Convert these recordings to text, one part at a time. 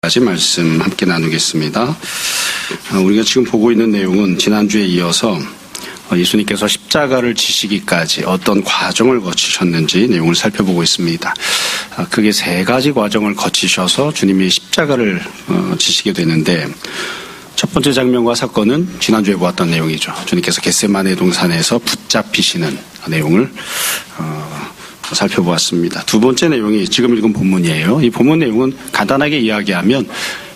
까지 말씀 함께 나누겠습니다. 우리가 지금 보고 있는 내용은 지난주에 이어서 예수님께서 십자가를 지시기까지 어떤 과정을 거치셨는지 내용을 살펴보고 있습니다. 크게 세 가지 과정을 거치셔서 주님이 십자가를 지시게 되는데, 첫 번째 장면과 사건은 지난주에 보았던 내용이죠. 주님께서 겟세마네 동산에서 붙잡히시는 내용을 살펴보았습니다. 두 번째 내용이 지금 읽은 본문이에요. 이 본문 내용은 간단하게 이야기하면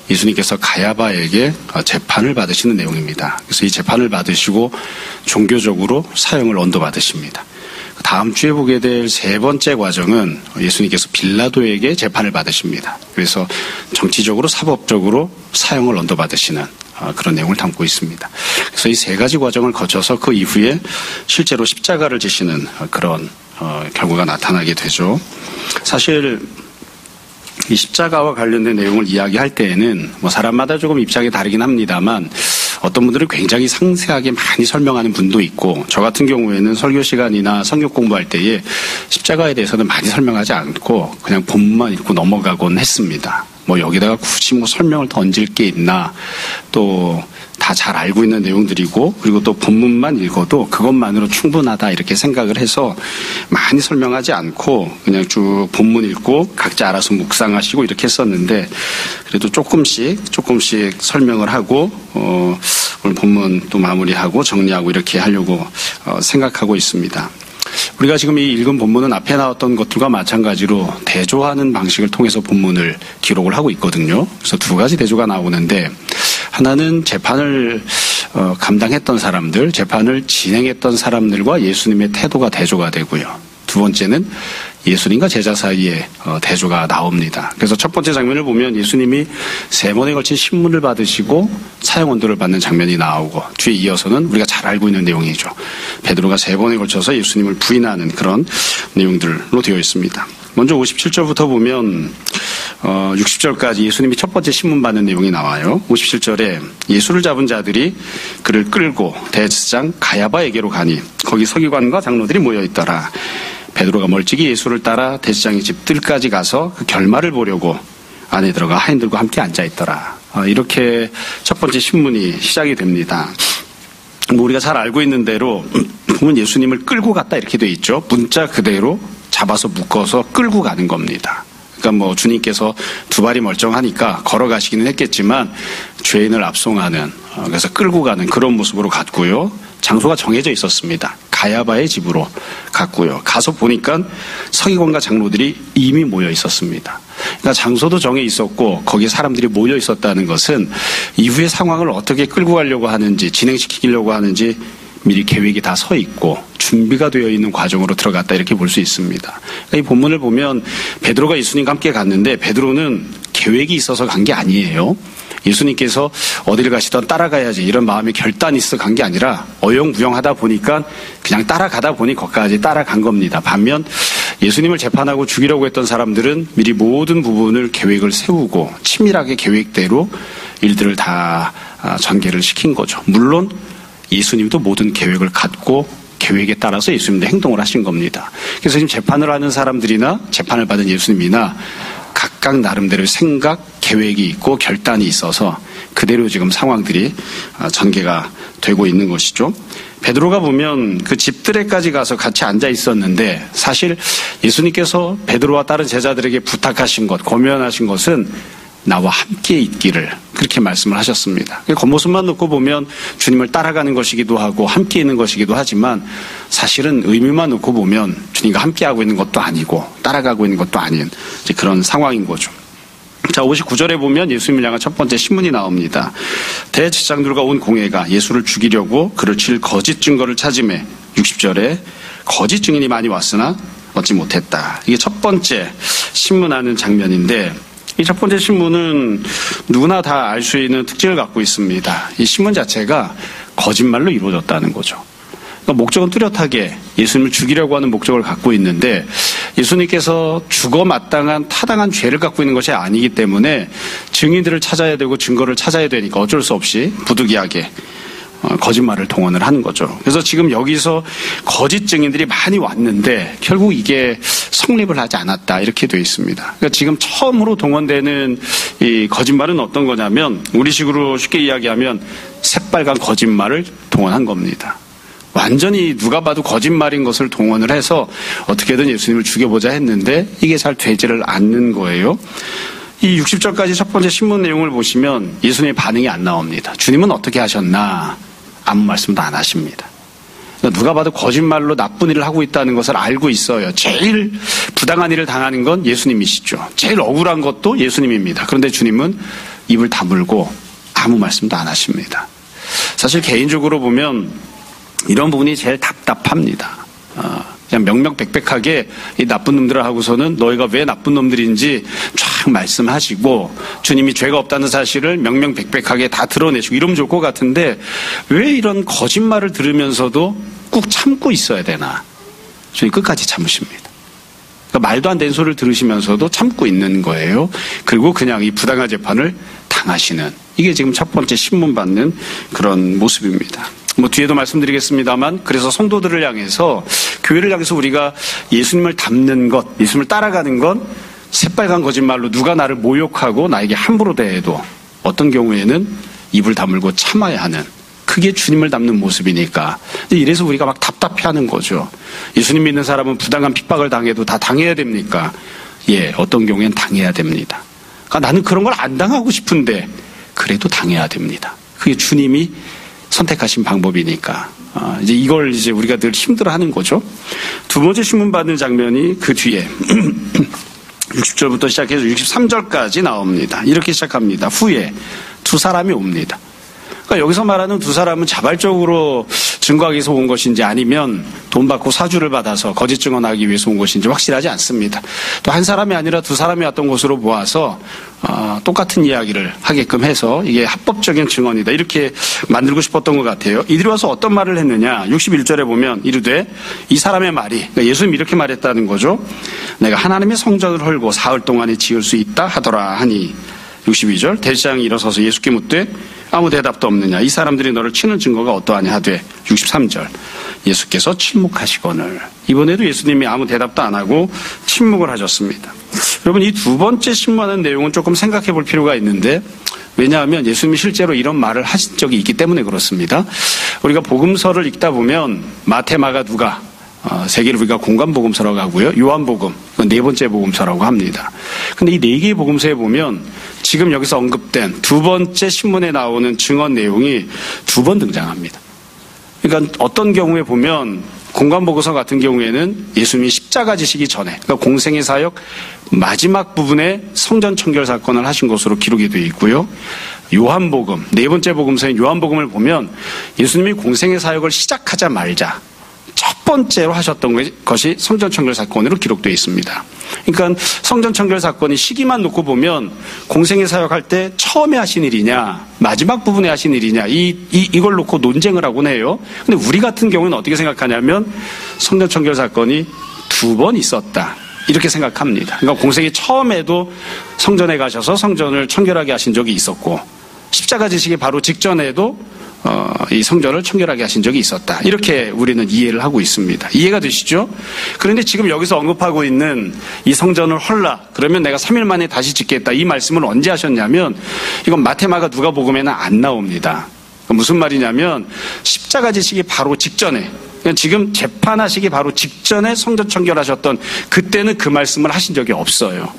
예수님께서 가야바에게 재판을 받으시는 내용입니다. 그래서 이 재판을 받으시고 종교적으로 사형을 언도받으십니다. 다음 주에 보게 될 세 번째 과정은 예수님께서 빌라도에게 재판을 받으십니다. 그래서 정치적으로 사법적으로 사형을 언도받으시는 그런 내용을 담고 있습니다. 그래서 이 세 가지 과정을 거쳐서 그 이후에 실제로 십자가를 지시는 그런 결과가 나타나게 되죠. 사실 이 십자가와 관련된 내용을 이야기할 때에는 사람마다 조금 입장이 다르긴 합니다만, 어떤 분들은 굉장히 상세하게 많이 설명하는 분도 있고, 저 같은 경우에는 설교 시간이나 성경 공부할 때에 십자가에 대해서는 많이 설명하지 않고 그냥 본문만 읽고 넘어가곤 했습니다. 여기다가 굳이 설명을 던질 게 있나, 또 다 잘 알고 있는 내용들이고, 그리고 또 본문만 읽어도 그것만으로 충분하다 이렇게 생각을 해서 많이 설명하지 않고 그냥 쭉 본문 읽고 각자 알아서 묵상하시고 이렇게 했었는데, 그래도 조금씩 설명을 하고 오늘 본문 또 마무리하고 정리하고 이렇게 하려고 생각하고 있습니다. 우리가 지금 이 읽은 본문은 앞에 나왔던 것들과 마찬가지로 대조하는 방식을 통해서 본문을 기록을 하고 있거든요. 그래서 두 가지 대조가 나오는데, 하나는 재판을 감당했던 사람들, 재판을 진행했던 사람들과 예수님의 태도가 대조가 되고요. 두 번째는 예수님과 제자 사이에 대조가 나옵니다. 그래서 첫 번째 장면을 보면 예수님이 세 번에 걸친 신문을 받으시고 사형 언도를 받는 장면이 나오고, 뒤에 이어서는 우리가 잘 알고 있는 내용이죠. 베드로가 세 번에 걸쳐서 예수님을 부인하는 그런 내용들로 되어 있습니다. 먼저 57절부터 보면 60절까지 예수님이 첫 번째 신문 받는 내용이 나와요. 57절에 예수를 잡은 자들이 그를 끌고 대제사장 가야바에게로 가니 거기 서기관과 장로들이 모여있더라. 베드로가 멀찍이 예수를 따라 대제사장의 집들까지 가서 그 결말을 보려고 안에 들어가 하인들과 함께 앉아있더라. 이렇게 첫 번째 신문이 시작이 됩니다. 우리가 잘 알고 있는 대로 보면 예수님을 끌고 갔다 이렇게 돼 있죠. 문자 그대로 잡아서 묶어서 끌고 가는 겁니다. 그러니까 주님께서 두 발이 멀쩡하니까 걸어가시기는 했겠지만 죄인을 압송하는, 그래서 끌고 가는 그런 모습으로 갔고요. 장소가 정해져 있었습니다. 가야바의 집으로 갔고요. 가서 보니까 서기관과 장로들이 이미 모여 있었습니다. 그러니까 장소도 정해 있었고 거기에 사람들이 모여 있었다는 것은 이후의 상황을 어떻게 끌고 가려고 하는지, 진행시키려고 하는지 미리 계획이 다 서 있고 준비가 되어 있는 과정으로 들어갔다 이렇게 볼 수 있습니다. 그러니까 이 본문을 보면 베드로가 예수님과 함께 갔는데 베드로는 계획이 있어서 간 게 아니에요. 예수님께서 어디를 가시던 따라가야지 이런 마음의 결단이 있어 간 게 아니라 어영부영하다 보니까 그냥 따라가다 보니 거기까지 따라간 겁니다. 반면 예수님을 재판하고 죽이려고 했던 사람들은 미리 모든 부분을 계획을 세우고 치밀하게 계획대로 일들을 다 전개를 시킨 거죠. 물론 예수님도 모든 계획을 갖고 계획에 따라서 예수님도 행동을 하신 겁니다. 그래서 지금 재판을 하는 사람들이나 재판을 받은 예수님이나 각각 나름대로의 생각, 계획이 있고 결단이 있어서 그대로 지금 상황들이 전개가 되고 있는 것이죠. 베드로가 보면 그 집들에까지 가서 같이 앉아 있었는데, 사실 예수님께서 베드로와 다른 제자들에게 부탁하신 것, 권면하신 것은 나와 함께 있기를 그렇게 말씀을 하셨습니다. 겉모습만 놓고 보면 주님을 따라가는 것이기도 하고 함께 있는 것이기도 하지만, 사실은 의미만 놓고 보면 주님과 함께하고 있는 것도 아니고 따라가고 있는 것도 아닌 그런 상황인 거죠. 자, 59절에 보면 예수님을 향한 첫 번째 신문이 나옵니다. 대제사장들과 온 공회가 예수를 죽이려고 그를 칠 거짓 증거를 찾으매 60절에 거짓 증인이 많이 왔으나 얻지 못했다. 이게 첫 번째 신문하는 장면인데, 이 첫 번째 신문은 누구나 다 알 수 있는 특징을 갖고 있습니다. 이 신문 자체가 거짓말로 이루어졌다는 거죠. 그러니까 목적은 뚜렷하게 예수님을 죽이려고 하는 목적을 갖고 있는데, 예수님께서 죽어 마땅한 타당한 죄를 갖고 있는 것이 아니기 때문에 증인들을 찾아야 되고 증거를 찾아야 되니까 어쩔 수 없이 부득이하게 거짓말을 동원을 하는 거죠. 그래서 지금 여기서 거짓 증인들이 많이 왔는데 결국 이게 성립을 하지 않았다 이렇게 되어 있습니다. 그러니까 지금 처음으로 동원되는 이 거짓말은 어떤 거냐면 우리식으로 쉽게 이야기하면 새빨간 거짓말을 동원한 겁니다. 완전히 누가 봐도 거짓말인 것을 동원을 해서 어떻게든 예수님을 죽여보자 했는데 이게 잘 되지를 않는 거예요. 이 60절까지 첫 번째 신문 내용을 보시면 예수님의 반응이 안 나옵니다. 주님은 어떻게 하셨나? 아무 말씀도 안 하십니다. 그러니까 누가 봐도 거짓말로 나쁜 일을 하고 있다는 것을 알고 있어요. 제일 부당한 일을 당하는 건 예수님이시죠. 제일 억울한 것도 예수님입니다. 그런데 주님은 입을 다물고 아무 말씀도 안 하십니다. 사실 개인적으로 보면 이런 부분이 제일 답답합니다. 그냥 명명백백하게 이 나쁜 놈들을 하고서는 너희가 왜 나쁜 놈들인지 쫙 말씀하시고 주님이 죄가 없다는 사실을 명명백백하게 다 드러내시고 이러면 좋을 것 같은데 왜 이런 거짓말을 들으면서도 꾹 참고 있어야 되나? 주님 끝까지 참으십니다. 그러니까 말도 안 되는 소리를 들으시면서도 참고 있는 거예요. 그리고 그냥 이 부당한 재판을 당하시는 이게 지금 첫 번째 신문받는 그런 모습입니다. 뒤에도 말씀드리겠습니다만 그래서 성도들을 향해서 교회를 향해서 우리가 예수님을 닮는 것, 예수님을 따라가는 건 새빨간 거짓말로 누가 나를 모욕하고 나에게 함부로 대해도 어떤 경우에는 입을 다물고 참아야 하는 그게 주님을 닮는 모습이니까 이래서 우리가 막 답답해하는 거죠. 예수님 믿는 사람은 부당한 핍박을 당해도 다 당해야 됩니까? 예, 어떤 경우엔 당해야 됩니다. 그러니까 나는 그런 걸 안 당하고 싶은데 그래도 당해야 됩니다. 그게 주님이 선택하신 방법이니까 이제 이걸 이제 우리가 늘 힘들어하는 거죠. 두 번째 신문 받는 장면이 그 뒤에 60절부터 시작해서 63절까지 나옵니다. 이렇게 시작합니다. 후에 두 사람이 옵니다. 그러니까 여기서 말하는 두 사람은 자발적으로 증거하기 위해서 온 것인지 아니면 돈 받고 사주를 받아서 거짓 증언하기 위해서 온 것인지 확실하지 않습니다. 또 한 사람이 아니라 두 사람이 왔던 것으로 보아서 똑같은 이야기를 하게끔 해서 이게 합법적인 증언이다 이렇게 만들고 싶었던 것 같아요. 이들이 와서 어떤 말을 했느냐 61절에 보면 이르되 이 사람의 말이 그러니까 예수님이 이렇게 말했다는 거죠. 내가 하나님의 성전을 헐고 사흘 동안에 지을 수 있다 하더라 하니 62절 대제사장이 일어서서 예수께 묻되 아무 대답도 없느냐 이 사람들이 너를 치는 증거가 어떠하냐 하되 63절 예수께서 침묵하시거늘 이번에도 예수님이 아무 대답도 안 하고 침묵을 하셨습니다. 여러분 이 두 번째 신문하는 내용은 조금 생각해 볼 필요가 있는데 왜냐하면 예수님이 실제로 이런 말을 하신 적이 있기 때문에 그렇습니다. 우리가 복음서를 읽다 보면 마태, 마가, 누가 세 개를 우리가 공관복음서라고 하고요. 요한복음, 네 번째 복음서라고 합니다. 근데 이 네 개의 복음서에 보면 지금 여기서 언급된 두 번째 신문에 나오는 증언 내용이 두 번 등장합니다. 그러니까 어떤 경우에 보면 공관복음서 같은 경우에는 예수님이 십자가 지시기 전에 그러니까 공생의 사역 마지막 부분에 성전 청결 사건을 하신 것으로 기록이 되어 있고요. 요한복음, 네 번째 복음서인 요한복음을 보면 예수님이 공생의 사역을 시작하자마자 첫 번째로 하셨던 것이 성전 청결 사건으로 기록되어 있습니다. 그러니까 성전 청결 사건이 시기만 놓고 보면 공생의 사역할 때 처음에 하신 일이냐 마지막 부분에 하신 일이냐 이걸 놓고 논쟁을 하곤 해요. 근데 우리 같은 경우는 어떻게 생각하냐면 성전 청결 사건이 두 번 있었다 이렇게 생각합니다. 그러니까 공생이 처음에도 성전에 가셔서 성전을 청결하게 하신 적이 있었고 십자가 지시기 바로 직전에도 이 성전을 청결하게 하신 적이 있었다. 이렇게 우리는 이해를 하고 있습니다. 이해가 되시죠? 그런데 지금 여기서 언급하고 있는 이 성전을 헐라 그러면 내가 3일 만에 다시 짓겠다. 이 말씀을 언제 하셨냐면 이건 마태마가 누가복음에는 안 나옵니다. 무슨 말이냐면 십자가 지시기 바로 직전에 지금 재판하시기 바로 직전에 성전 청결하셨던 그때는 그 말씀을 하신 적이 없어요.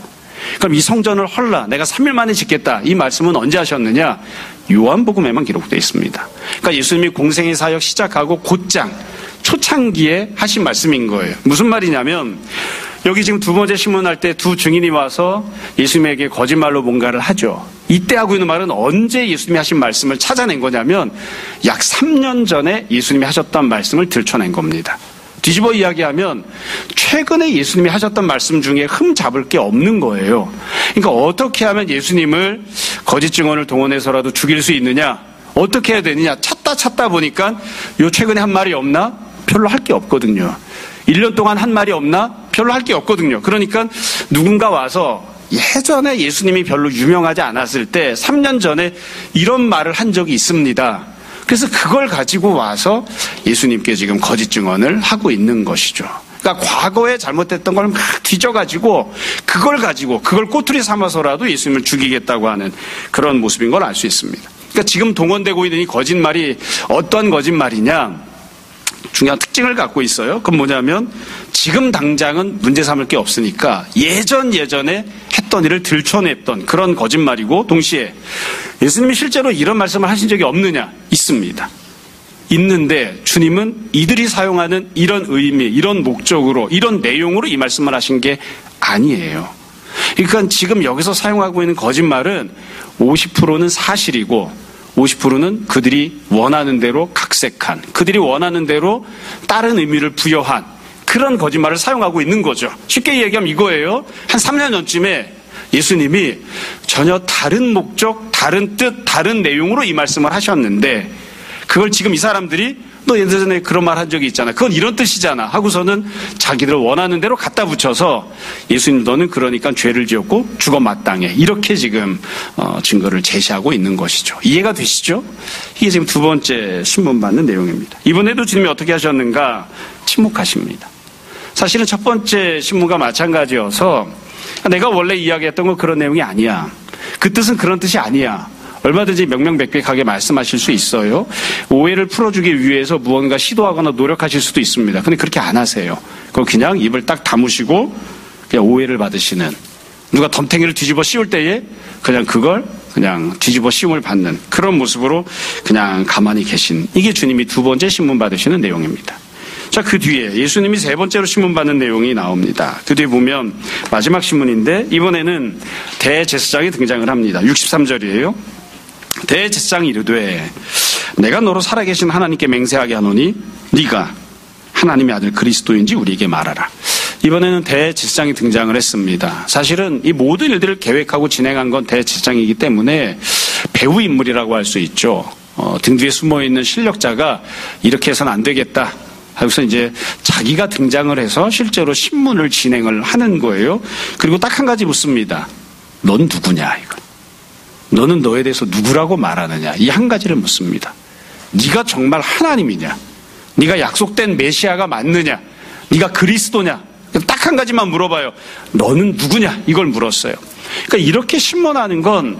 그럼 이 성전을 헐라 내가 3일 만에 짓겠다 이 말씀은 언제 하셨느냐 요한복음에만 기록되어 있습니다. 그러니까 예수님이 공생의 사역 시작하고 곧장 초창기에 하신 말씀인 거예요. 무슨 말이냐면 여기 지금 두 번째 신문할 때 두 증인이 와서 예수님에게 거짓말로 뭔가를 하죠. 이때 하고 있는 말은 언제 예수님이 하신 말씀을 찾아낸 거냐면 약 3년 전에 예수님이 하셨던 말씀을 들춰낸 겁니다. 뒤집어 이야기하면 최근에 예수님이 하셨던 말씀 중에 흠 잡을 게 없는 거예요. 그러니까 어떻게 하면 예수님을 거짓 증언을 동원해서라도 죽일 수 있느냐 어떻게 해야 되느냐 찾다 보니까 요 최근에 한 말이 없나? 별로 할 게 없거든요. 1년 동안 한 말이 없나? 별로 할 게 없거든요. 그러니까 누군가 와서 예전에 예수님이 별로 유명하지 않았을 때 3년 전에 이런 말을 한 적이 있습니다. 그래서 그걸 가지고 와서 예수님께 지금 거짓 증언을 하고 있는 것이죠. 그러니까 과거에 잘못됐던 걸 막 뒤져가지고 그걸 꼬투리 삼아서라도 예수님을 죽이겠다고 하는 그런 모습인 걸 알 수 있습니다. 그러니까 지금 동원되고 있는 이 거짓말이 어떠한 거짓말이냐, 중요한 특징을 갖고 있어요. 그건 뭐냐면 지금 당장은 문제 삼을 게 없으니까 예전에 했던 일을 들춰냈던 그런 거짓말이고, 동시에 예수님이 실제로 이런 말씀을 하신 적이 없느냐? 있습니다. 있는데 주님은 이들이 사용하는 이런 의미, 이런 목적으로, 이런 내용으로 이 말씀을 하신 게 아니에요. 그러니까 지금 여기서 사용하고 있는 거짓말은 50%는 사실이고 50%는 그들이 원하는 대로 각색한, 그들이 원하는 대로 다른 의미를 부여한 그런 거짓말을 사용하고 있는 거죠. 쉽게 얘기하면 이거예요. 한 3년 전쯤에 예수님이 전혀 다른 목적, 다른 뜻, 다른 내용으로 이 말씀을 하셨는데, 그걸 지금 이 사람들이 너 예전에 그런 말 한 적이 있잖아, 그건 이런 뜻이잖아 하고서는 자기들 원하는 대로 갖다 붙여서 예수님 너는 그러니까 죄를 지었고 죽어 마땅해, 이렇게 지금 증거를 제시하고 있는 것이죠. 이해가 되시죠? 이게 지금 두 번째 신문받는 내용입니다. 이번에도 주님이 어떻게 하셨는가? 침묵하십니다. 사실은 첫 번째 신문과 마찬가지여서 내가 원래 이야기했던 건 그런 내용이 아니야, 그 뜻은 그런 뜻이 아니야, 얼마든지 명명백백하게 말씀하실 수 있어요. 오해를 풀어주기 위해서 무언가 시도하거나 노력하실 수도 있습니다. 근데 그렇게 안 하세요. 그냥 입을 딱 다무시고 그냥 오해를 받으시는, 누가 덤탱이를 뒤집어 씌울 때에 그냥 그걸 그냥 뒤집어 씌움을 받는 그런 모습으로 그냥 가만히 계신, 이게 주님이 두 번째 신문 받으시는 내용입니다. 자, 그 뒤에 예수님이 세 번째로 신문받는 내용이 나옵니다. 그 뒤에 보면 마지막 신문인데 이번에는 대제사장이 등장을 합니다. 63절이에요. 대제사장이 이르되 내가 너로 살아계신 하나님께 맹세하게 하노니 네가 하나님의 아들 그리스도인지 우리에게 말하라. 이번에는 대제사장이 등장을 했습니다. 사실은 이 모든 일들을 계획하고 진행한 건 대제사장이기 때문에 배후 인물이라고 할 수 있죠. 등 뒤에 숨어있는 실력자가 이렇게 해서는 안 되겠다 하고서 이제 자기가 등장을 해서 실제로 신문을 진행을 하는 거예요. 그리고 딱 한 가지 묻습니다. 넌 누구냐 이거. 너는 너에 대해서 누구라고 말하느냐, 이 한 가지를 묻습니다. 네가 정말 하나님이냐, 네가 약속된 메시아가 맞느냐, 네가 그리스도냐, 딱 한 가지만 물어봐요. 너는 누구냐, 이걸 물었어요. 그러니까 이렇게 신문하는 건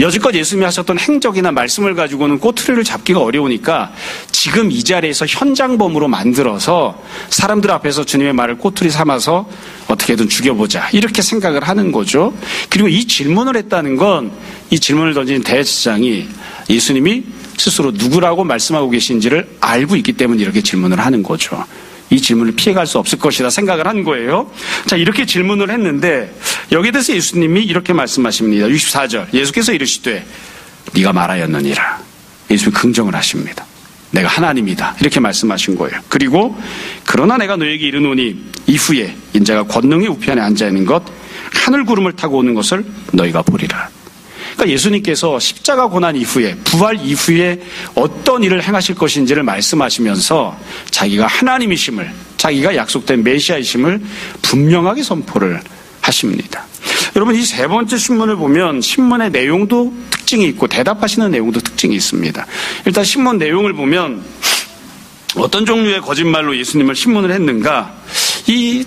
여지껏 예수님이 하셨던 행적이나 말씀을 가지고는 꼬투리를 잡기가 어려우니까 지금 이 자리에서 현장범으로 만들어서 사람들 앞에서 주님의 말을 꼬투리 삼아서 어떻게든 죽여보자, 이렇게 생각을 하는 거죠. 그리고 이 질문을 했다는 건, 이 질문을 던진 대제사장이 예수님이 스스로 누구라고 말씀하고 계신지를 알고 있기 때문에 이렇게 질문을 하는 거죠. 이 질문을 피해갈 수 없을 것이다 생각을 한 거예요. 자, 이렇게 질문을 했는데 여기에 대해서 예수님이 이렇게 말씀하십니다. 64절 예수께서 이르시되 네가 말하였느니라. 예수님이 긍정을 하십니다. 내가 하나님이다, 이렇게 말씀하신 거예요. 그리고 그러나 내가 너에게 이르노니 이후에 인자가 권능의 우편에 앉아있는 것, 하늘 구름을 타고 오는 것을 너희가 보리라. 그러니까 예수님께서 십자가 고난 이후에, 부활 이후에 어떤 일을 행하실 것인지를 말씀하시면서 자기가 하나님이심을, 자기가 약속된 메시아이심을 분명하게 선포를 하십니다. 여러분, 이 세 번째 신문을 보면 신문의 내용도 특징이 있고 대답하시는 내용도 특징이 있습니다. 일단 신문 내용을 보면 어떤 종류의 거짓말로 예수님을 신문을 했는가, 이게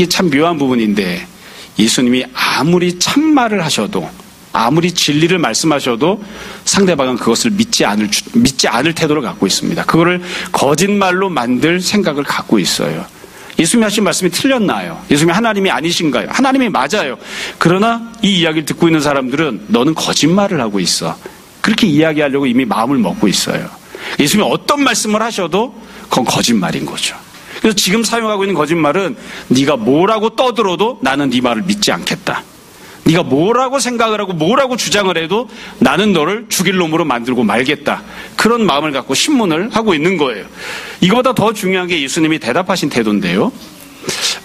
참 묘한 부분인데, 예수님이 아무리 참말을 하셔도, 아무리 진리를 말씀하셔도 상대방은 그것을 믿지 않을 태도를 갖고 있습니다. 그거를 거짓말로 만들 생각을 갖고 있어요. 예수님이 하신 말씀이 틀렸나요? 예수님이 하나님이 아니신가요? 하나님이 맞아요. 그러나 이 이야기를 듣고 있는 사람들은 너는 거짓말을 하고 있어, 그렇게 이야기하려고 이미 마음을 먹고 있어요. 예수님이 어떤 말씀을 하셔도 그건 거짓말인 거죠. 그래서 지금 사용하고 있는 거짓말은 네가 뭐라고 떠들어도 나는 네 말을 믿지 않겠다, 네가 뭐라고 생각을 하고 뭐라고 주장을 해도 나는 너를 죽일 놈으로 만들고 말겠다, 그런 마음을 갖고 신문을 하고 있는 거예요. 이거보다 더 중요한 게 예수님이 대답하신 태도인데요,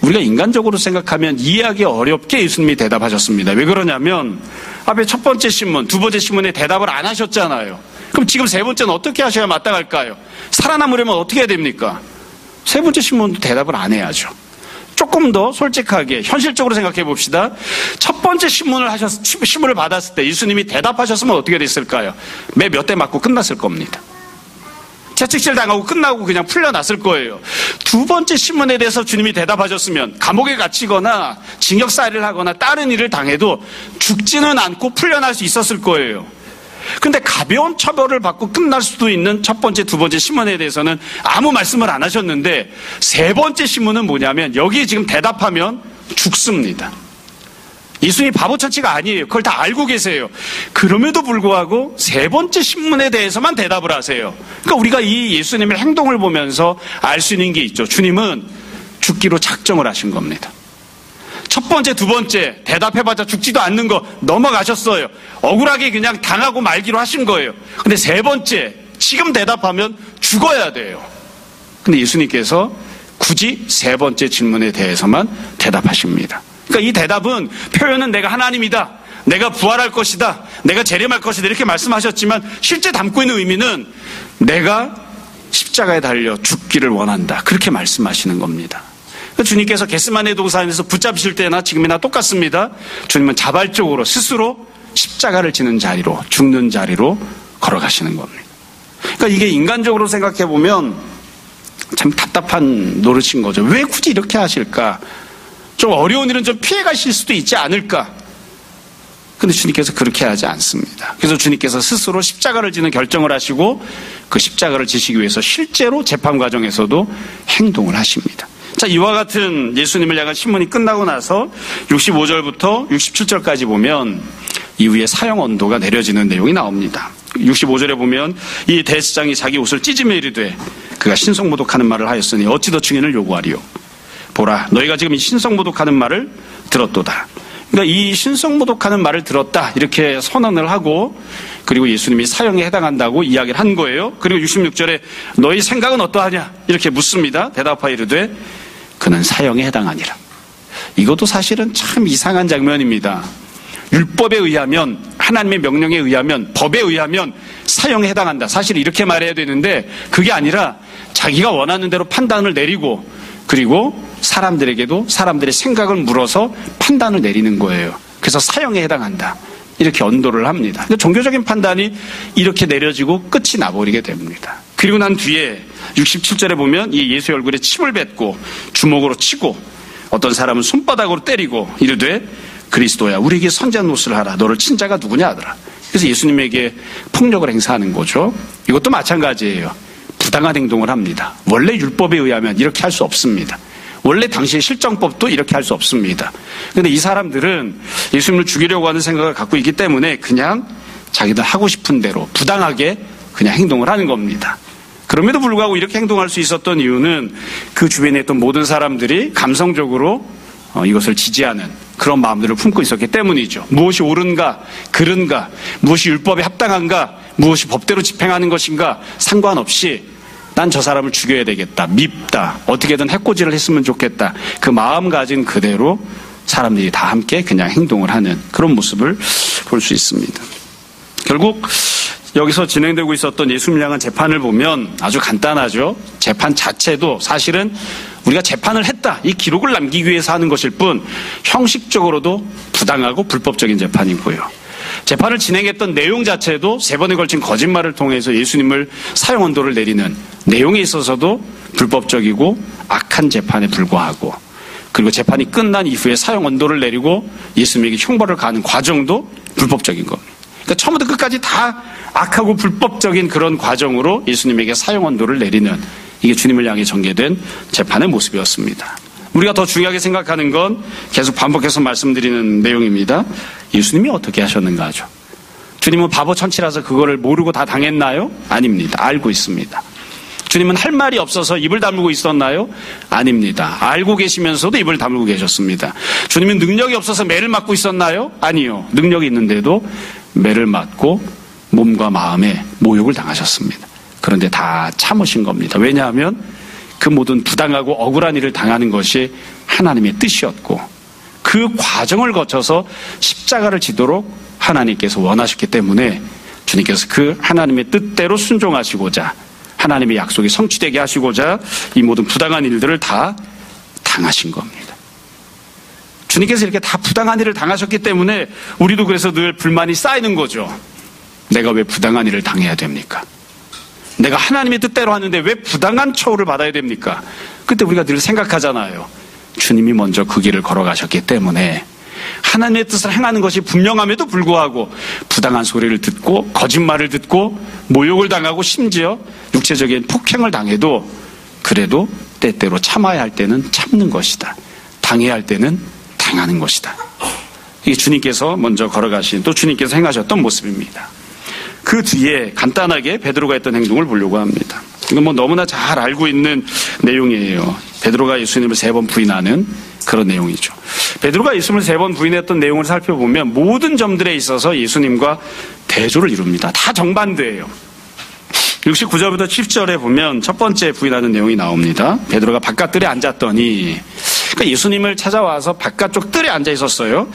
우리가 인간적으로 생각하면 이해하기 어렵게 예수님이 대답하셨습니다. 왜 그러냐면 앞에 첫 번째 신문, 두 번째 신문에 대답을 안 하셨잖아요. 그럼 지금 세 번째는 어떻게 하셔야 마땅할까요? 살아남으려면 어떻게 해야 됩니까? 세 번째 신문도 대답을 안 해야죠. 조금 더 솔직하게 현실적으로 생각해 봅시다. 첫 번째 신문을 받았을 때 예수님이 대답하셨으면 어떻게 됐을까요? 매 몇 대 맞고 끝났을 겁니다. 채찍질 당하고 끝나고 그냥 풀려났을 거예요. 두 번째 신문에 대해서 주님이 대답하셨으면 감옥에 갇히거나 징역살이를 하거나 다른 일을 당해도 죽지는 않고 풀려날 수 있었을 거예요. 근데 가벼운 처벌을 받고 끝날 수도 있는 첫 번째, 두 번째 신문에 대해서는 아무 말씀을 안 하셨는데 세 번째 신문은 뭐냐면 여기에 지금 대답하면 죽습니다. 예수님이 바보처치가 아니에요. 그걸 다 알고 계세요. 그럼에도 불구하고 세 번째 신문에 대해서만 대답을 하세요. 그러니까 우리가 이 예수님의 행동을 보면서 알 수 있는 게 있죠. 주님은 죽기로 작정을 하신 겁니다. 첫 번째, 두 번째 대답해봤자 죽지도 않는 거 넘어가셨어요. 억울하게 그냥 당하고 말기로 하신 거예요. 근데 세 번째, 지금 대답하면 죽어야 돼요. 근데 예수님께서 굳이 세 번째 질문에 대해서만 대답하십니다. 그러니까 이 대답은 표현은 내가 하나님이다, 내가 부활할 것이다, 내가 재림할 것이다 이렇게 말씀하셨지만 실제 담고 있는 의미는 내가 십자가에 달려 죽기를 원한다 그렇게 말씀하시는 겁니다. 주님께서 겟세마네 동산에서 붙잡으실 때나 지금이나 똑같습니다. 주님은 자발적으로 스스로 십자가를 지는 자리로, 죽는 자리로 걸어가시는 겁니다. 그러니까 이게 인간적으로 생각해 보면 참 답답한 노릇인 거죠. 왜 굳이 이렇게 하실까? 좀 어려운 일은 좀 피해 가실 수도 있지 않을까? 근데 주님께서 그렇게 하지 않습니다. 그래서 주님께서 스스로 십자가를 지는 결정을 하시고 그 십자가를 지시기 위해서 실제로 재판 과정에서도 행동을 하십니다. 자, 이와 같은 예수님을 향한 신문이 끝나고 나서 65절부터 67절까지 보면 이후에 사형 언도가 내려지는 내용이 나옵니다. 65절에 보면 이 대제사장이 자기 옷을 찢으며 이르되 그가 신성모독하는 말을 하였으니 어찌 더 증인을 요구하리요? 보라, 너희가 지금 이 신성모독하는 말을 들었도다. 그러니까 이 신성모독하는 말을 들었다 이렇게 선언을 하고 그리고 예수님이 사형에 해당한다고 이야기를 한 거예요. 그리고 66절에 너희 생각은 어떠하냐 이렇게 묻습니다. 대답하여 이르되 그는 사형에 해당하니라. 이것도 사실은 참 이상한 장면입니다. 율법에 의하면, 하나님의 명령에 의하면, 법에 의하면 사형에 해당한다. 사실 이렇게 말해야 되는데 그게 아니라 자기가 원하는 대로 판단을 내리고 그리고 사람들에게도 사람들의 생각을 물어서 판단을 내리는 거예요. 그래서 사형에 해당한다. 이렇게 언도를 합니다. 종교적인 판단이 이렇게 내려지고 끝이 나버리게 됩니다. 그리고 난 뒤에 67절에 보면 이 예수의 얼굴에 침을 뱉고 주먹으로 치고 어떤 사람은 손바닥으로 때리고 이르되 그리스도야 우리에게 선지한 노릇을 하라. 너를 친 자가 누구냐 하더라. 그래서 예수님에게 폭력을 행사하는 거죠. 이것도 마찬가지예요. 부당한 행동을 합니다. 원래 율법에 의하면 이렇게 할 수 없습니다. 원래 당시의 실정법도 이렇게 할 수 없습니다. 그런데 이 사람들은 예수님을 죽이려고 하는 생각을 갖고 있기 때문에 그냥 자기들 하고 싶은 대로 부당하게 그냥 행동을 하는 겁니다. 그럼에도 불구하고 이렇게 행동할 수 있었던 이유는 그 주변에 있던 모든 사람들이 감성적으로 이것을 지지하는 그런 마음들을 품고 있었기 때문이죠. 무엇이 옳은가, 그른가, 무엇이 율법에 합당한가, 무엇이 법대로 집행하는 것인가 상관없이 난 저 사람을 죽여야 되겠다, 밉다, 어떻게든 해코지를 했으면 좋겠다. 그 마음 가진 그대로 사람들이 다 함께 그냥 행동을 하는 그런 모습을 볼 수 있습니다. 결국 여기서 진행되고 있었던 예수님을 향한 재판을 보면 아주 간단하죠. 재판 자체도 사실은 우리가 재판을 했다, 이 기록을 남기기 위해서 하는 것일 뿐 형식적으로도 부당하고 불법적인 재판이고요. 재판을 진행했던 내용 자체도 세 번에 걸친 거짓말을 통해서 예수님을 사형 언도를 내리는 내용에 있어서도 불법적이고 악한 재판에 불과하고 그리고 재판이 끝난 이후에 사형 언도를 내리고 예수님에게 형벌을 가하는 과정도 불법적인 겁니다. 그러니까 처음부터 끝까지 다 악하고 불법적인 그런 과정으로 예수님에게 사형 언도를 내리는 이게 주님을 향해 전개된 재판의 모습이었습니다. 우리가 더 중요하게 생각하는 건 계속 반복해서 말씀드리는 내용입니다. 예수님이 어떻게 하셨는가 하죠. 주님은 바보 천치라서 그거를 모르고 다 당했나요? 아닙니다. 알고 있습니다. 주님은 할 말이 없어서 입을 다물고 있었나요? 아닙니다. 알고 계시면서도 입을 다물고 계셨습니다. 주님은 능력이 없어서 매를 맞고 있었나요? 아니요. 능력이 있는데도 매를 맞고 몸과 마음에 모욕을 당하셨습니다. 그런데 다 참으신 겁니다. 왜냐하면 그 모든 부당하고 억울한 일을 당하는 것이 하나님의 뜻이었고 그 과정을 거쳐서 십자가를 지도록 하나님께서 원하셨기 때문에 주님께서 그 하나님의 뜻대로 순종하시고자 하나님의 약속이 성취되게 하시고자 이 모든 부당한 일들을 다 당하신 겁니다. 주님께서 이렇게 다 부당한 일을 당하셨기 때문에 우리도 그래서 늘 불만이 쌓이는 거죠. 내가 왜 부당한 일을 당해야 됩니까? 내가 하나님의 뜻대로 하는데 왜 부당한 처우를 받아야 됩니까? 그때 우리가 늘 생각하잖아요. 주님이 먼저 그 길을 걸어가셨기 때문에 하나님의 뜻을 행하는 것이 분명함에도 불구하고 부당한 소리를 듣고 거짓말을 듣고 모욕을 당하고 심지어 육체적인 폭행을 당해도 그래도 때때로 참아야 할 때는 참는 것이다. 당해야 할 때는 당하는 것이다. 이게 주님께서 먼저 걸어가신 또 주님께서 행하셨던 모습입니다. 그 뒤에 간단하게 베드로가 했던 행동을 보려고 합니다. 이건 뭐 너무나 잘 알고 있는 내용이에요. 베드로가 예수님을 3번 부인하는 그런 내용이죠. 베드로가 예수님을 3번 부인했던 내용을 살펴보면 모든 점들에 있어서 예수님과 대조를 이룹니다. 다 정반대예요. 69절부터 70절에 보면 첫 번째 부인하는 내용이 나옵니다. 베드로가 바깥 뜰에 앉았더니, 그러니까 예수님을 찾아와서 바깥쪽 뜰에 앉아 있었어요.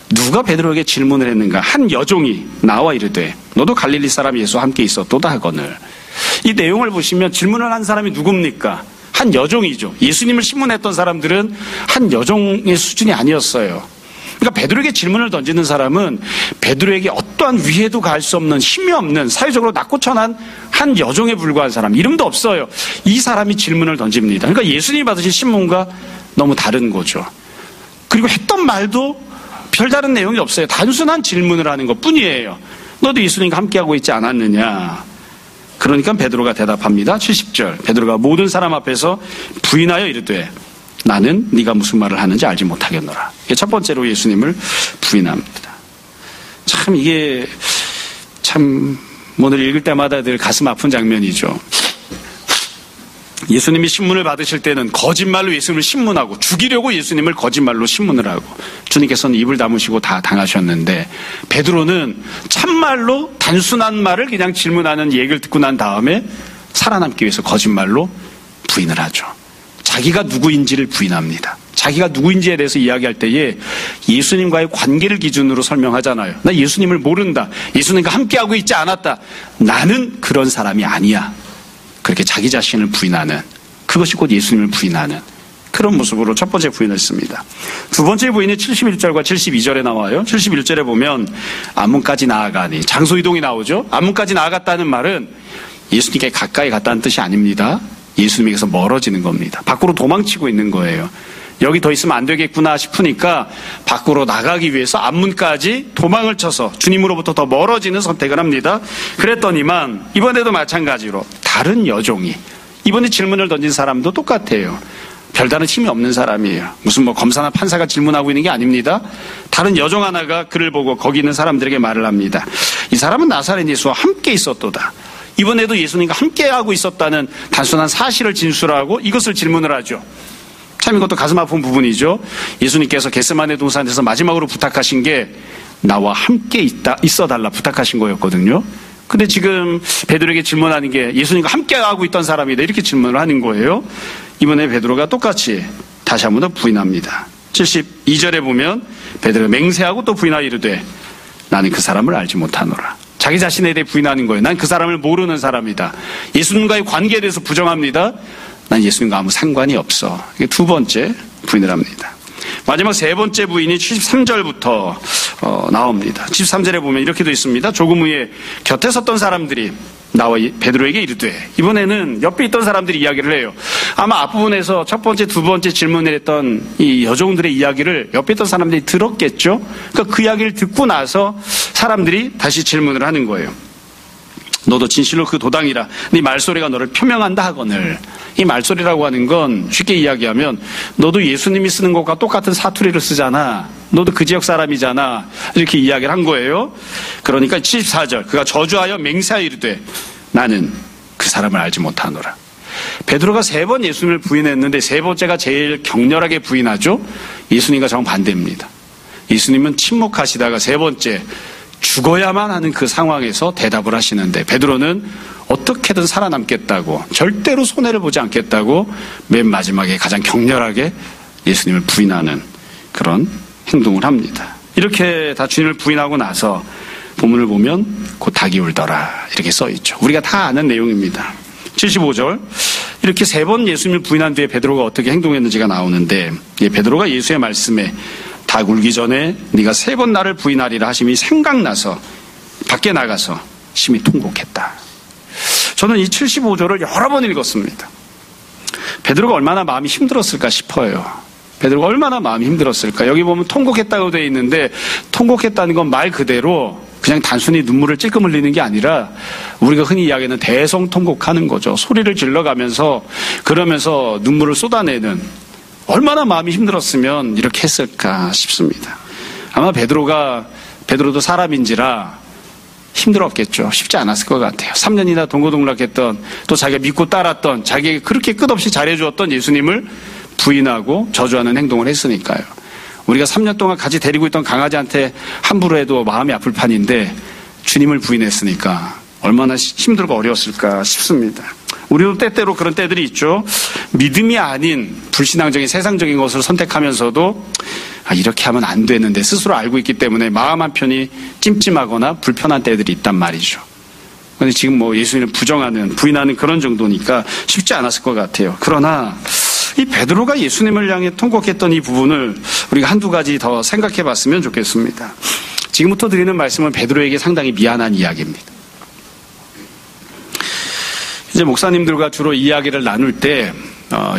누가 베드로에게 질문을 했는가? 한 여종이 나와 이르되 너도 갈릴리 사람 예수와 함께 있었도다 하거늘. 이 내용을 보시면 질문을 한 사람이 누굽니까? 한 여종이죠. 예수님을 신문했던 사람들은 한 여종의 수준이 아니었어요. 그러니까 베드로에게 질문을 던지는 사람은 베드로에게 어떠한 위해도 가할 수 없는, 힘이 없는, 사회적으로 낙고천한 한 여종에 불과한 사람, 이름도 없어요. 이 사람이 질문을 던집니다. 그러니까 예수님이 받으신 신문과 너무 다른 거죠. 그리고 했던 말도 별다른 내용이 없어요. 단순한 질문을 하는 것뿐이에요. 너도 예수님과 함께하고 있지 않았느냐? 그러니까 베드로가 대답합니다. 70절. 베드로가 모든 사람 앞에서 부인하여 이르되 나는 네가 무슨 말을 하는지 알지 못하겠노라. 이게 첫 번째로 예수님을 부인합니다. 참 이게 참 오늘 읽을 때마다 늘 가슴 아픈 장면이죠. 예수님이 신문을 받으실 때는 거짓말로 예수님을 신문하고 죽이려고 예수님을 거짓말로 신문을 하고 주님께서는 입을 다무시고 다 당하셨는데 베드로는 참말로 단순한 말을 그냥 질문하는 얘기를 듣고 난 다음에 살아남기 위해서 거짓말로 부인을 하죠. 자기가 누구인지를 부인합니다. 자기가 누구인지에 대해서 이야기할 때에 예수님과의 관계를 기준으로 설명하잖아요. 나 예수님을 모른다. 예수님과 함께하고 있지 않았다. 나는 그런 사람이 아니야. 그렇게 자기 자신을 부인하는, 그것이 곧 예수님을 부인하는 그런 모습으로 첫 번째 부인을 했습니다. 두 번째 부인이 71절과 72절에 나와요. 71절에 보면 안문까지 나아가니, 장소 이동이 나오죠. 안문까지 나아갔다는 말은 예수님께 가까이 갔다는 뜻이 아닙니다. 예수님에게서 멀어지는 겁니다. 밖으로 도망치고 있는 거예요. 여기 더 있으면 안 되겠구나 싶으니까 밖으로 나가기 위해서 앞문까지 도망을 쳐서 주님으로부터 더 멀어지는 선택을 합니다. 그랬더니만 이번에도 마찬가지로 다른 여종이, 이번에 질문을 던진 사람도 똑같아요. 별다른 힘이 없는 사람이에요. 무슨 뭐 검사나 판사가 질문하고 있는 게 아닙니다. 다른 여종 하나가 그를 보고 거기 있는 사람들에게 말을 합니다. 이 사람은 나사렛 예수와 함께 있었도다. 이번에도 예수님과 함께하고 있었다는 단순한 사실을 진술하고 이것을 질문을 하죠. 참 이것도 가슴 아픈 부분이죠. 예수님께서 겟세마네 동산에서 마지막으로 부탁하신 게 나와 함께 있어달라 부탁하신 거였거든요. 근데 지금 베드로에게 질문하는 게 예수님과 함께하고 있던 사람이다 이렇게 질문을 하는 거예요. 이번에 베드로가 똑같이 다시 한 번 더 부인합니다. 72절에 보면 베드로가 맹세하고 또 부인하여 이르되 나는 그 사람을 알지 못하노라. 자기 자신에 대해 부인하는 거예요. 난 그 사람을 모르는 사람이다. 예수님과의 관계에 대해서 부정합니다. 난 예수님과 아무 상관이 없어. 이게 두 번째 부인을 합니다. 마지막 세 번째 부인이 73절부터 나옵니다. 73절에 보면 이렇게 되어 있습니다. 조금 후에 곁에 섰던 사람들이 나와 베드로에게 이르되, 이번에는 옆에 있던 사람들이 이야기를 해요. 아마 앞부분에서 첫 번째, 두 번째 질문을 했던 이 여종들의 이야기를 옆에 있던 사람들이 들었겠죠. 그러니까 그 이야기를 듣고 나서 사람들이 다시 질문을 하는 거예요. 너도 진실로 그 도당이라 네 말소리가 너를 표명한다 하거늘. 이 말소리라고 하는 건 쉽게 이야기하면 너도 예수님이 쓰는 것과 똑같은 사투리를 쓰잖아. 너도 그 지역 사람이잖아. 이렇게 이야기를 한 거예요. 그러니까 74절 그가 저주하여 맹세하여 이르되 나는 그 사람을 알지 못하노라. 베드로가 3번 예수님을 부인했는데 세 번째가 제일 격렬하게 부인하죠. 예수님과 정반대입니다. 예수님은 침묵하시다가 세 번째 죽어야만 하는 그 상황에서 대답을 하시는데 베드로는 어떻게든 살아남겠다고, 절대로 손해를 보지 않겠다고 맨 마지막에 가장 격렬하게 예수님을 부인하는 그런 행동을 합니다. 이렇게 다 주님을 부인하고 나서 본문을 보면 곧 닭이 울더라 이렇게 써있죠. 우리가 다 아는 내용입니다. 75절 이렇게 3번 예수님을 부인한 뒤에 베드로가 어떻게 행동했는지가 나오는데, 베드로가 예수의 말씀에 닭 울기 전에 네가 3번 나를 부인하리라 하심이 생각나서 밖에 나가서 심히 통곡했다. 저는 이 75조를 여러 번 읽었습니다. 베드로가 얼마나 마음이 힘들었을까 싶어요. 베드로가 얼마나 마음이 힘들었을까. 여기 보면 통곡했다고 되어 있는데, 통곡했다는 건 말 그대로 그냥 단순히 눈물을 찔끔 흘리는 게 아니라 우리가 흔히 이야기하는 대성통곡하는 거죠. 소리를 질러가면서 그러면서 눈물을 쏟아내는, 얼마나 마음이 힘들었으면 이렇게 했을까 싶습니다. 아마 베드로도 사람인지라 힘들었겠죠. 쉽지 않았을 것 같아요. 3년이나 동고동락했던, 또 자기가 믿고 따랐던, 자기에게 그렇게 끝없이 잘해주었던 예수님을 부인하고 저주하는 행동을 했으니까요. 우리가 3년 동안 같이 데리고 있던 강아지한테 함부로 해도 마음이 아플 판인데 주님을 부인했으니까 얼마나 힘들고 어려웠을까 싶습니다. 우리도 때때로 그런 때들이 있죠. 믿음이 아닌 불신앙적인 세상적인 것을 선택하면서도 이렇게 하면 안 되는데 스스로 알고 있기 때문에 마음 한편이 찜찜하거나 불편한 때들이 있단 말이죠. 그런데 지금 예수님을 부인하는 그런 정도니까 쉽지 않았을 것 같아요. 그러나 이 베드로가 예수님을 향해 통곡했던 이 부분을 우리가 한두 가지 더 생각해 봤으면 좋겠습니다. 지금부터 드리는 말씀은 베드로에게 상당히 미안한 이야기입니다. 이제 목사님들과 주로 이야기를 나눌 때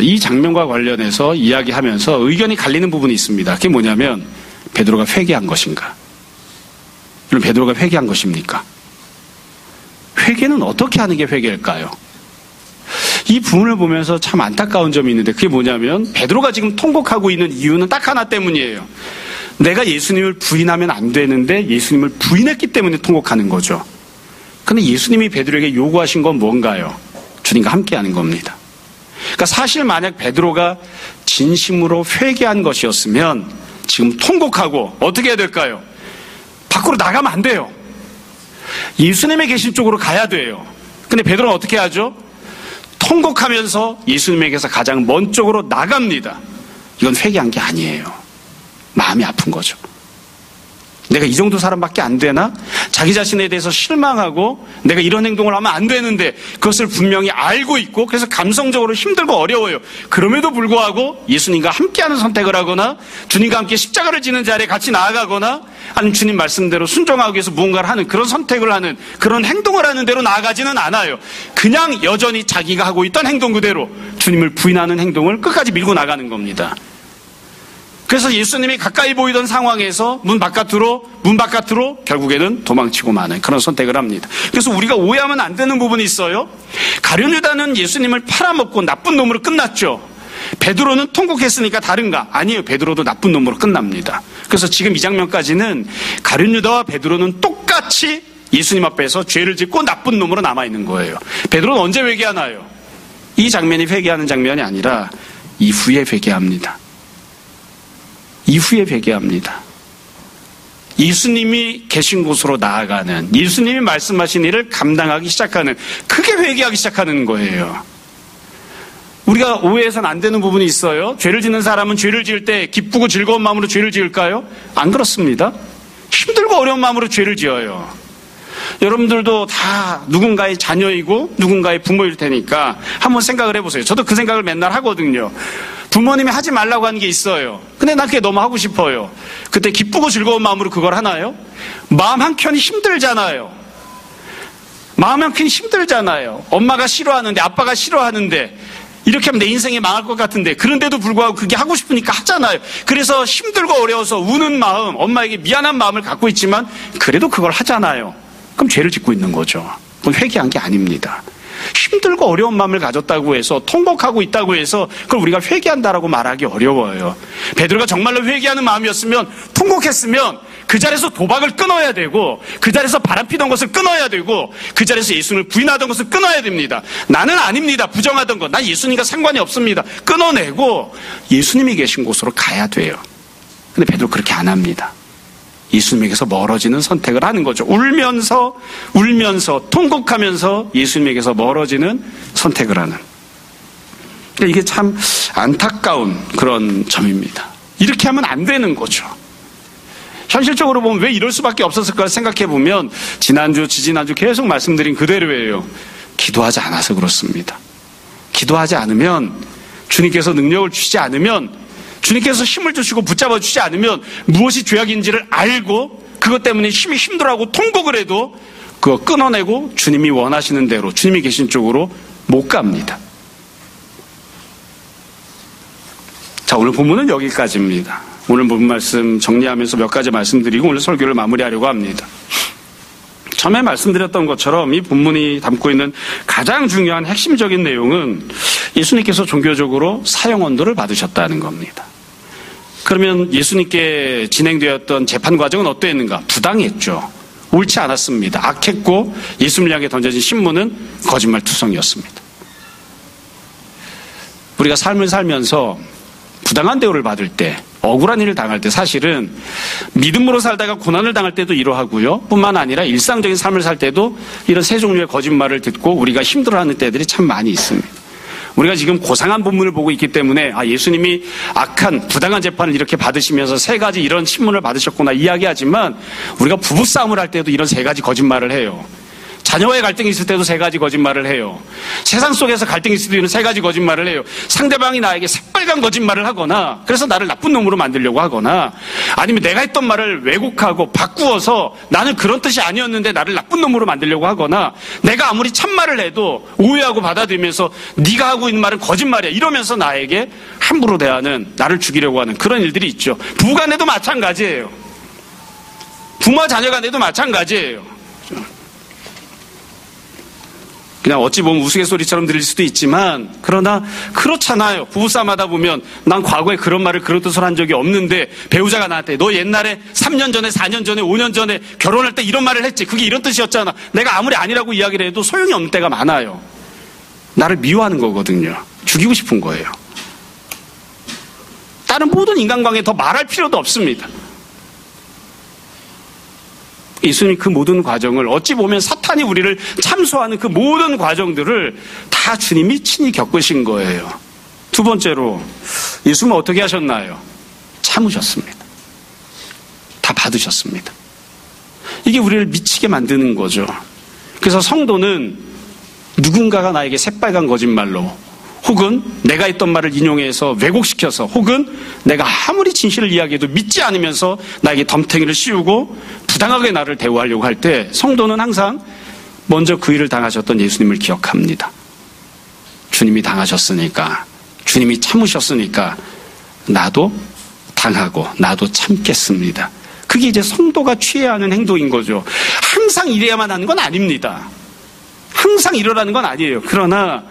이 장면과 관련해서 이야기하면서 의견이 갈리는 부분이 있습니다. 그게 뭐냐면 베드로가 회개한 것인가? 그럼 베드로가 회개한 것입니까? 회개는 어떻게 하는 게 회개일까요? 이 부분을 보면서 참 안타까운 점이 있는데, 그게 뭐냐면 베드로가 지금 통곡하고 있는 이유는 딱 하나 때문이에요. 내가 예수님을 부인하면 안 되는데 예수님을 부인했기 때문에 통곡하는 거죠. 그런데 예수님이 베드로에게 요구하신 건 뭔가요? 주님과 함께하는 겁니다. 그러니까 사실 만약 베드로가 진심으로 회개한 것이었으면 지금 통곡하고 어떻게 해야 될까요? 밖으로 나가면 안 돼요. 예수님의 계신 쪽으로 가야 돼요. 근데 베드로는 어떻게 하죠? 통곡하면서 예수님에게서 가장 먼 쪽으로 나갑니다. 이건 회개한 게 아니에요. 마음이 아픈 거죠. 내가 이 정도 사람밖에 안 되나? 자기 자신에 대해서 실망하고 내가 이런 행동을 하면 안 되는데 그것을 분명히 알고 있고, 그래서 감성적으로 힘들고 어려워요. 그럼에도 불구하고 예수님과 함께하는 선택을 하거나 주님과 함께 십자가를 지는 자리에 같이 나아가거나 아니면 주님 말씀대로 순종하기 위해서 무언가를 하는 그런 선택을 하는 그런 행동을 하는 대로 나아가지는 않아요. 그냥 여전히 자기가 하고 있던 행동 그대로 주님을 부인하는 행동을 끝까지 밀고 나가는 겁니다. 그래서 예수님이 가까이 보이던 상황에서 문 바깥으로 결국에는 도망치고 마는 그런 선택을 합니다. 그래서 우리가 오해하면 안 되는 부분이 있어요. 가룟 유다는 예수님을 팔아먹고 나쁜 놈으로 끝났죠. 베드로는 통곡했으니까 다른가? 아니에요. 베드로도 나쁜 놈으로 끝납니다. 그래서 지금 이 장면까지는 가룟 유다와 베드로는 똑같이 예수님 앞에서 죄를 짓고 나쁜 놈으로 남아있는 거예요. 베드로는 언제 회개하나요? 이 장면이 회개하는 장면이 아니라 이후에 회개합니다. 이후에 회개합니다. 예수님이 계신 곳으로 나아가는, 예수님이 말씀하신 일을 감당하기 시작하는, 크게 회개하기 시작하는 거예요. 우리가 오해해서는 안 되는 부분이 있어요. 죄를 짓는 사람은 죄를 지을 때 기쁘고 즐거운 마음으로 죄를 지을까요? 안 그렇습니다. 힘들고 어려운 마음으로 죄를 지어요. 여러분들도 다 누군가의 자녀이고 누군가의 부모일 테니까 한번 생각을 해보세요. 저도 그 생각을 맨날 하거든요. 부모님이 하지 말라고 하는 게 있어요. 근데 난 그게 너무 하고 싶어요. 그때 기쁘고 즐거운 마음으로 그걸 하나요? 마음 한켠이 힘들잖아요. 마음 한켠이 힘들잖아요. 엄마가 싫어하는데, 아빠가 싫어하는데, 이렇게 하면 내 인생이 망할 것 같은데, 그런데도 불구하고 그게 하고 싶으니까 하잖아요. 그래서 힘들고 어려워서 우는 마음, 엄마에게 미안한 마음을 갖고 있지만 그래도 그걸 하잖아요. 그럼 죄를 짓고 있는 거죠. 그건 회개한 게 아닙니다. 힘들고 어려운 마음을 가졌다고 해서, 통곡하고 있다고 해서 그걸 우리가 회개한다라고 말하기 어려워요. 베드로가 정말로 회개하는 마음이었으면, 통곡했으면 그 자리에서 도박을 끊어야 되고, 그 자리에서 바람피던 것을 끊어야 되고, 그 자리에서 예수님을 부인하던 것을 끊어야 됩니다. 나는 아닙니다. 부정하던 것. 난 예수님과 상관이 없습니다. 끊어내고 예수님이 계신 곳으로 가야 돼요. 근데 베드로 그렇게 안 합니다. 예수님에게서 멀어지는 선택을 하는 거죠. 울면서 통곡하면서 예수님에게서 멀어지는 선택을 하는. 이게 참 안타까운 그런 점입니다. 이렇게 하면 안 되는 거죠. 현실적으로 보면 왜 이럴 수밖에 없었을까 생각해 보면 지난주, 지지난주 계속 말씀드린 그대로예요. 기도하지 않아서 그렇습니다. 기도하지 않으면, 주님께서 능력을 주시지 않으면, 주님께서 힘을 주시고 붙잡아 주시지 않으면 무엇이 죄악인지를 알고 그것 때문에 힘이 힘들어하고 통곡을 해도 그거 끊어내고 주님이 원하시는 대로, 주님이 계신 쪽으로 못 갑니다. 자, 오늘 본문은 여기까지입니다. 오늘 본문 말씀 정리하면서 몇 가지 말씀드리고 오늘 설교를 마무리하려고 합니다. 처음에 말씀드렸던 것처럼 이 본문이 담고 있는 가장 중요한 핵심적인 내용은 예수님께서 종교적으로 사형 언도를 받으셨다는 겁니다. 그러면 예수님께 진행되었던 재판 과정은 어떠했는가? 부당했죠. 옳지 않았습니다. 악했고 예수님을 향해 던져진 신문은 거짓말투성이었습니다. 우리가 삶을 살면서 부당한 대우를 받을 때, 억울한 일을 당할 때 사실은 믿음으로 살다가 고난을 당할 때도 이러하고요. 뿐만 아니라 일상적인 삶을 살 때도 이런 세 종류의 거짓말을 듣고 우리가 힘들어하는 때들이 참 많이 있습니다. 우리가 지금 고상한 본문을 보고 있기 때문에 예수님이 악한 부당한 재판을 이렇게 받으시면서 세 가지 이런 신문을 받으셨구나 이야기하지만 우리가 부부싸움을 할 때도 이런 세 가지 거짓말을 해요. 자녀와의 갈등이 있을 때도 세 가지 거짓말을 해요. 세상 속에서 갈등이 있을 때는 세 가지 거짓말을 해요. 상대방이 나에게 새빨간 거짓말을 하거나 그래서 나를 나쁜 놈으로 만들려고 하거나 아니면 내가 했던 말을 왜곡하고 바꾸어서 나는 그런 뜻이 아니었는데 나를 나쁜 놈으로 만들려고 하거나 내가 아무리 참말을 해도 오해하고 받아들이면서 네가 하고 있는 말은 거짓말이야 이러면서 나에게 함부로 대하는, 나를 죽이려고 하는 그런 일들이 있죠. 부부간에도 마찬가지예요. 부모와 자녀간에도 마찬가지예요. 그냥 어찌 보면 우스갯소리처럼 들릴 수도 있지만 그러나 그렇잖아요. 부부싸움 하다 보면 난 과거에 그런 말을 그런 뜻으로 한 적이 없는데 배우자가 나한테 너 옛날에 3년 전에 4년 전에 5년 전에 결혼할 때 이런 말을 했지. 그게 이런 뜻이었잖아. 내가 아무리 아니라고 이야기를 해도 소용이 없는 때가 많아요. 나를 미워하는 거거든요. 죽이고 싶은 거예요. 다른 모든 인간관계에 더 말할 필요도 없습니다. 예수님 그 모든 과정을 어찌 보면 사탄이 우리를 참소하는 그 모든 과정들을 다 주님이 친히 겪으신 거예요. 두 번째로 예수님은 어떻게 하셨나요? 참으셨습니다. 다 받으셨습니다. 이게 우리를 미치게 만드는 거죠. 그래서 성도는 누군가가 나에게 새빨간 거짓말로 혹은 내가 했던 말을 인용해서 왜곡시켜서 혹은 내가 아무리 진실을 이야기해도 믿지 않으면서 나에게 덤탱이를 씌우고 부당하게 나를 대우하려고 할 때 성도는 항상 먼저 그 일을 당하셨던 예수님을 기억합니다. 주님이 당하셨으니까, 주님이 참으셨으니까 나도 당하고 나도 참겠습니다. 그게 이제 성도가 취해야 하는 행동인 거죠. 항상 이래야만 하는 건 아닙니다. 항상 이러라는 건 아니에요. 그러나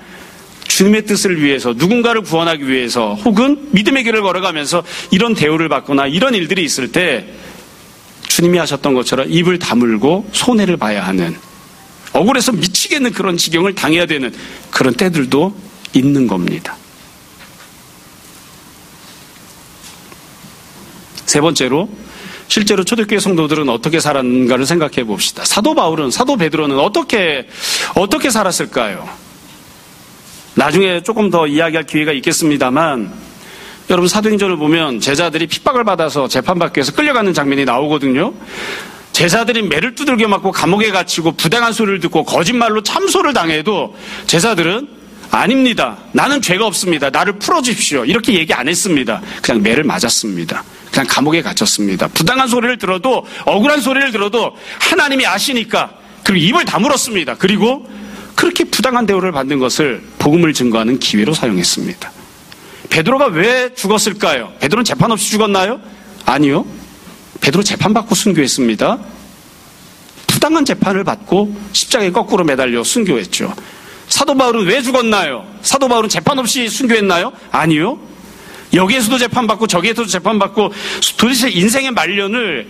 주님의 뜻을 위해서 누군가를 구원하기 위해서 혹은 믿음의 길을 걸어가면서 이런 대우를 받거나 이런 일들이 있을 때 주님이 하셨던 것처럼 입을 다물고 손해를 봐야 하는, 억울해서 미치겠는 그런 지경을 당해야 되는 그런 때들도 있는 겁니다. 세 번째로 실제로 초대교회 성도들은 어떻게 살았는가를 생각해 봅시다. 사도 바울은, 사도 베드로는 어떻게 살았을까요? 나중에 조금 더 이야기할 기회가 있겠습니다만 여러분 사도행전을 보면 제자들이 핍박을 받아서 재판받기 위해서 끌려가는 장면이 나오거든요. 제자들이 매를 두들겨 맞고 감옥에 갇히고 부당한 소리를 듣고 거짓말로 참소를 당해도 제자들은 아닙니다. 나는 죄가 없습니다. 나를 풀어주십시오. 이렇게 얘기 안 했습니다. 그냥 매를 맞았습니다. 그냥 감옥에 갇혔습니다. 부당한 소리를 들어도, 억울한 소리를 들어도 하나님이 아시니까 그리고 입을 다물었습니다. 그리고 그렇게 부당한 대우를 받는 것을 복음을 증거하는 기회로 사용했습니다. 베드로가 왜 죽었을까요? 베드로는 재판 없이 죽었나요? 아니요. 베드로 재판받고 순교했습니다. 부당한 재판을 받고 십자가에 거꾸로 매달려 순교했죠. 사도 바울은 왜 죽었나요? 사도 바울은 재판 없이 순교했나요? 아니요. 여기에서도 재판받고 저기에서도 재판받고 도대체 인생의 말년을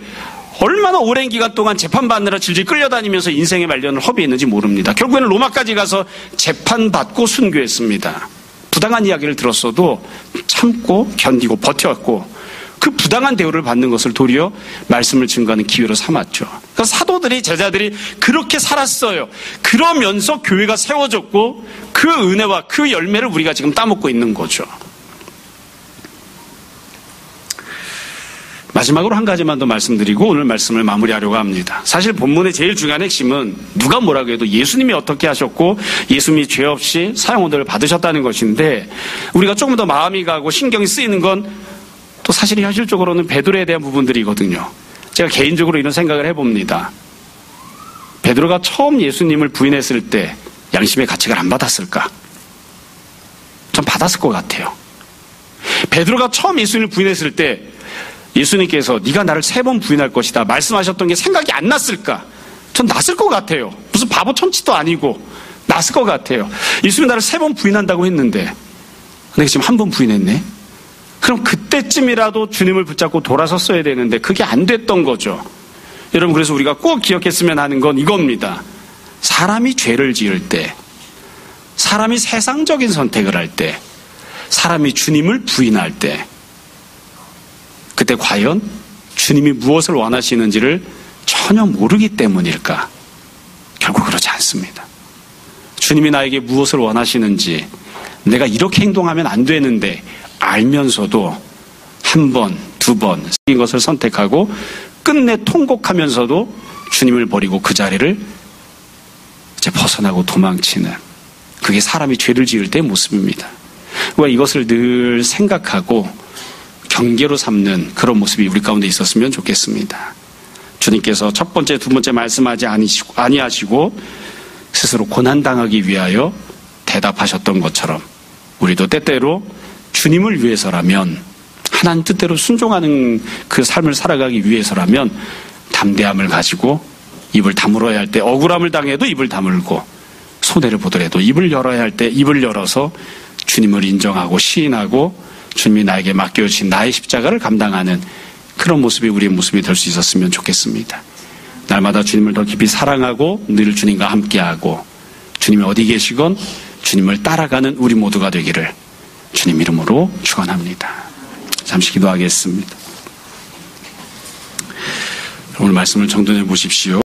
얼마나 오랜 기간 동안 재판받느라 질질 끌려다니면서 인생의 말년을 허비했는지 모릅니다. 결국에는 로마까지 가서 재판받고 순교했습니다. 부당한 이야기를 들었어도 참고 견디고 버텨왔고 그 부당한 대우를 받는 것을 도리어 말씀을 증거하는 기회로 삼았죠. 그러니까 사도들이, 제자들이 그렇게 살았어요. 그러면서 교회가 세워졌고 그 은혜와 그 열매를 우리가 지금 따먹고 있는 거죠. 마지막으로 한 가지만 더 말씀드리고 오늘 말씀을 마무리하려고 합니다. 사실 본문의 제일 중요한 핵심은 누가 뭐라고 해도 예수님이 어떻게 하셨고 예수님이 죄 없이 사형원도를 받으셨다는 것인데, 우리가 조금 더 마음이 가고 신경이 쓰이는 건 또 사실 현실적으로는 베드로에 대한 부분들이거든요. 제가 개인적으로 이런 생각을 해봅니다. 베드로가 처음 예수님을 부인했을 때 양심의 가책을 안 받았을까? 전 받았을 것 같아요. 베드로가 처음 예수님을 부인했을 때 예수님께서 네가 나를 3번 부인할 것이다 말씀하셨던 게 생각이 안 났을까? 전 났을 것 같아요. 무슨 바보 천치도 아니고 났을 것 같아요. 예수님이 나를 3번 부인한다고 했는데 내가 지금 1번 부인했네? 그럼 그때쯤이라도 주님을 붙잡고 돌아섰어야 되는데 그게 안 됐던 거죠. 여러분, 그래서 우리가 꼭 기억했으면 하는 건 이겁니다. 사람이 죄를 지을 때, 사람이 세상적인 선택을 할 때, 사람이 주님을 부인할 때, 그때 과연 주님이 무엇을 원하시는지를 전혀 모르기 때문일까? 결국 그렇지 않습니다. 주님이 나에게 무엇을 원하시는지, 내가 이렇게 행동하면 안 되는데 알면서도 1번, 2번 이 것을 선택하고 끝내 통곡하면서도 주님을 버리고 그 자리를 이제 벗어나고 도망치는, 그게 사람이 죄를 지을 때의 모습입니다. 우리가 이것을 늘 생각하고 경계로 삼는 그런 모습이 우리 가운데 있었으면 좋겠습니다. 주님께서 첫 번째, 두 번째 말씀하지 아니하시고 스스로 고난당하기 위하여 대답하셨던 것처럼 우리도 때때로 주님을 위해서라면, 하나님 뜻대로 순종하는 그 삶을 살아가기 위해서라면 담대함을 가지고 입을 다물어야 할 때 억울함을 당해도 입을 다물고, 손해를 보더라도 입을 열어야 할 때 입을 열어서 주님을 인정하고 시인하고 주님이 나에게 맡겨주신 나의 십자가를 감당하는 그런 모습이 우리의 모습이 될 수 있었으면 좋겠습니다. 날마다 주님을 더 깊이 사랑하고 늘 주님과 함께하고 주님이 어디 계시건 주님을 따라가는 우리 모두가 되기를 주님 이름으로 축원합니다. 잠시 기도하겠습니다. 오늘 말씀을 정돈해 보십시오.